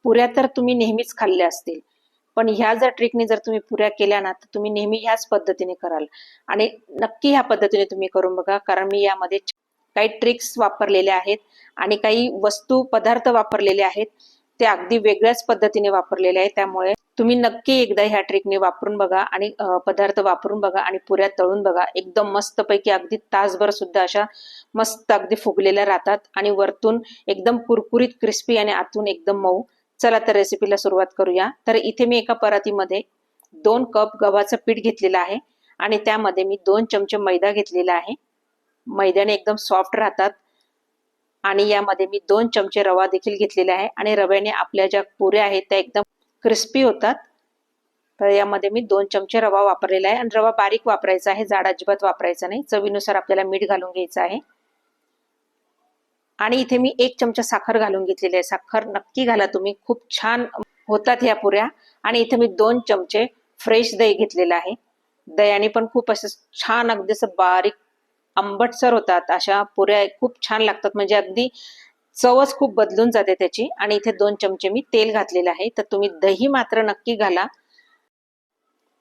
पुऱ्या तर तुम्ही नेहमीच खाल्ल्या असतील, पण ह्या जर ट्रिकने जर तुम्ही पुऱ्या केल्या ना तर तुम्ही नेहमी ह्याच पद्धतीने कराल. आणि नक्की ह्या पद्धतीने तुम्ही करून बघा, कारण मी यामध्ये काही ट्रिक्स वापरलेल्या आहेत आणि काही वस्तू पदार्थ वापरलेले आहेत, ते अगदी वेगळ्याच पद्धतीने वापरलेले आहेत. त्यामुळे तुम्ही नक्की एकदा ह्या ट्रिकने वापरून बघा आणि पदार्थ वापरून बघा आणि पुऱ्या तळून बघा. एकदम मस्तपैकी अगदी तासभर सुद्धा अशा मस्त अगदी फुगलेल्या राहतात आणि वरतून एकदम कुरकुरीत क्रिस्पी आणि आतून एकदम मऊ. चला तर रेसिपीला सुरुवात करूया. तर इथे मी एका परातीमध्ये 2 कप गव्हाचं पीठ घेतलेलं आहे आणि त्यामध्ये मी 2 चमचे मैदा घेतलेला आहे. मैद्याने एकदम सॉफ्ट राहतात. आणि यामध्ये मी 2 चमचे रवा देखील घेतलेला आहे आणि रव्याने आपल्या ज्या पुऱ्या आहेत त्या एकदम क्रिस्पी होतात. तर यामध्ये मी 2 चमचे रवा वापरलेला आहे आणि रवा बारीक वापरायचा आहे, जाड अजिबात वापरायचा नाही. चवीनुसार आपल्याला मीठ घालून घ्यायचं आहे. आणि इथे मी 1 चमचा साखर घालून घेतलेली आहे. साखर नक्की घाला तुम्ही, खूप छान होतात ह्या पुऱ्या. आणि इथे मी 2 चमचे फ्रेश दही घेतलेलं आहे. दह्याने पण खूप असं छान अगदी असं बारीक आंबटसर होतात. अशा पुऱ्या खूप छान लागतात, म्हणजे अगदी चवच खूप बदलून जाते त्याची. आणि इथे 2 चमचे मी तेल घातलेलं आहे. तर तुम्ही दही मात्र नक्की घाला,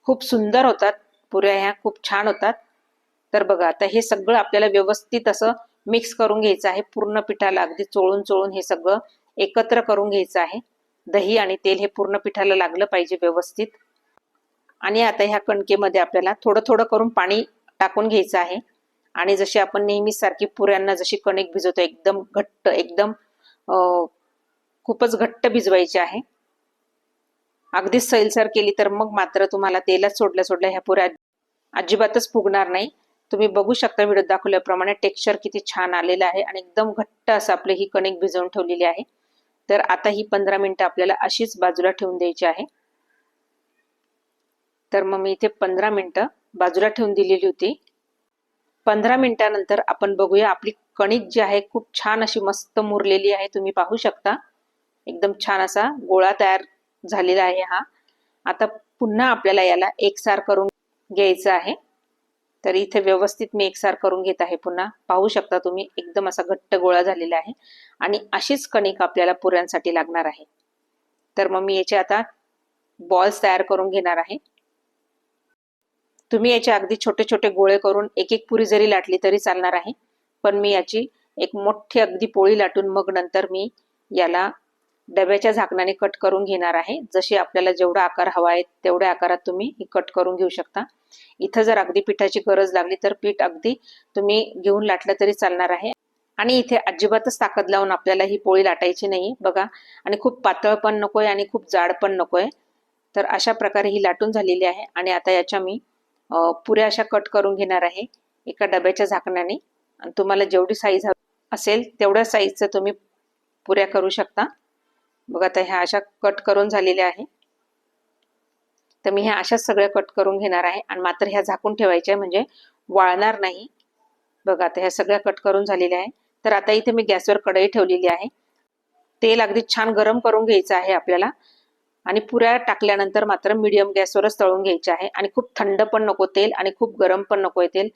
खूप सुंदर होतात पुऱ्या, ह्या खूप छान होतात. तर बघा आता हे सगळं आपल्याला व्यवस्थित असं मिक्स करून घ्यायचं आहे. पूर्ण पिठाला अगदी चोळून चोळून हे सगळं एकत्र करून घ्यायचं आहे. दही आणि तेल हे पूर्ण पिठाला लागलं पाहिजे व्यवस्थित. आणि आता ह्या कणकेमध्ये आपल्याला थोडं थोडं करून पाणी टाकून घ्यायचं आहे. आणि जशी आपण नेहमी सारखी पुऱ्यांना जशी कणिक भिजवतो एकदम घट्ट, एकदम खूपच घट्ट भिजवायची आहे. अगदीच सैलसर केली तर मग मात्र तुम्हाला तेलात सोडल्या सोडल्या ह्या पुऱ्या अजिबातच फुगणार नाही. तुम्ही बघू शकता व्हिडिओ दाखवल्याप्रमाणे टेक्स्चर किती छान आलेलं आहे आणि एकदम घट्ट असं आपली ही कणिक भिजवून ठेवलेली आहे. तर आता ही 15 मिनिटं आपल्याला अशीच बाजूला ठेवून द्यायची आहे. तर मग मी इथे 15 मिनिटं बाजूला ठेवून दिलेली होती. 15 मिनिटानंतर आपण बघूया, आपली कणिक जी आहे खूप छान अशी मस्त मुरलेली आहे. तुम्ही पाहू शकता एकदम छान असा गोळा तयार झालेला आहे हा. आता पुन्हा आपल्याला याला एकसार करून घ्यायचं आहे. तर इथे व्यवस्थित मी एकसार करून घेत आहे. पुन्हा पाहू शकता तुम्ही एकदम असा घट्ट गोळा झालेला आहे आणि अशीच कणिक आपल्याला पुऱ्यांसाठी लागणार आहे. तर मग मी याचे आता बॉल्स तयार करून घेणार आहे. तुम्ही याचे अगदी छोटे छोटे गोळे करून एक एक पुरी जरी लाटली तरी चालणार आहे, पण मी याची एक मोठी अगदी पोळी लाटून मग नंतर मी याला डब्याच्या झाकणाने कट करून घेणार आहे. जशी आपल्याला जेवढा आकार हवा आहे तेवढ्या आकारात तुम्ही ही कट करून घेऊ शकता. इथं जर अगदी पिठाची गरज लागली तर पीठ अगदी तुम्ही घेऊन लाटलं तरी चालणार आहे. आणि इथे अजिबातच ताकद लावून आपल्याला ही पोळी लाटायची नाही बघा. आणि खूप पातळ पण नकोय आणि खूप जाड पण नकोय. तर अशा प्रकारे ही लाटून झालेली आहे. आणि आता याच्या मी पुऱ्या अशा कट करून घेणार आहे एका डब्याच्या झाकणाने. आणि तुम्हाला जेवढी साईज असेल तेवढ्या साईजचं तुम्ही पुऱ्या करू शकता. बघा आता ह्या अशा कट करून झालेल्या आहे. तर मी ह्या अशाच सगळ्या कट करून घेणार आहे आणि मात्र ह्या झाकून ठेवायच्या म्हणजे वाळणार नाही. बघा आता ह्या सगळ्या कट करून झालेल्या आहे. तर आता इथे मी गॅसवर कढई ठेवलेली आहे. तेल अगदी छान गरम करून घ्यायचं आहे आपल्याला. आणि पुऱ्या टाकल्यानंतर मात्र मीडियम गॅसवरच तळून घ्यायचे आहे. आणि खूप थंड पण नको तेल आणि खूप गरम पण नकोय तेल,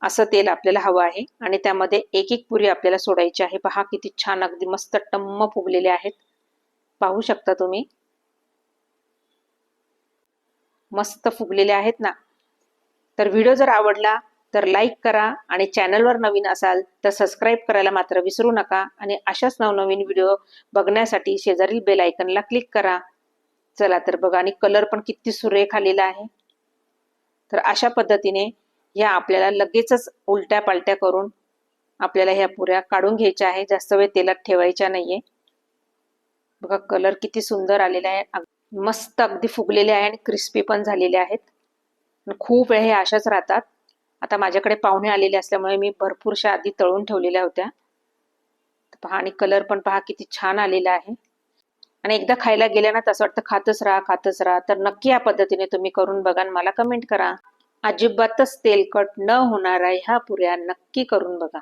असं तेल आपल्याला हवं आहे. आणि त्यामध्ये एक एक पुरी आपल्याला सोडायची आहे. पहा किती छान अगदी मस्त टम्म फुगलेले आहेत, पाहू शकता तुम्ही, मस्त फुगलेले आहेत ना. तर व्हिडिओ जर आवडला तर लाईक करा आणि चॅनलवर नवीन असाल तर सबस्क्राईब करायला मात्र विसरू नका. आणि अशाच नवनवीन व्हिडिओ बघण्यासाठी शेजारील बेल आयकनला क्लिक करा. चला तर बघा, आणि कलर पण किती सुरेख आलेला आहे. तर अशा पद्धतीने ह्या आपल्याला लगेचच उलट्या पालट्या करून आपल्याला ह्या पुऱ्या काढून घ्यायच्या आहे. जास्त वेळ तेलात ठेवायच्या नाहीये. बघा कलर किती सुंदर आलेला आहे, मस्त अगदी फुगलेले आहे आणि क्रिस्पी पण झालेले आहेत. खूप वेळ हे अशाच राहतात. आता माझ्याकडे पाहुणे आलेले असल्यामुळे मी भरपूरशा आधी तळून ठेवलेल्या होत्या. पहा, आणि कलर पण पहा किती छान आलेला आहे. आणि एकदा खायला गेल्या ना तसं वाटतं खातच राहा खातच राहा. तर नक्की या पद्धतीने तुम्ही करून बघा आणि मला कमेंट करा. अजिबातच तेलकट न होणाऱ्या ह्या पुऱ्या नक्की करून बघा.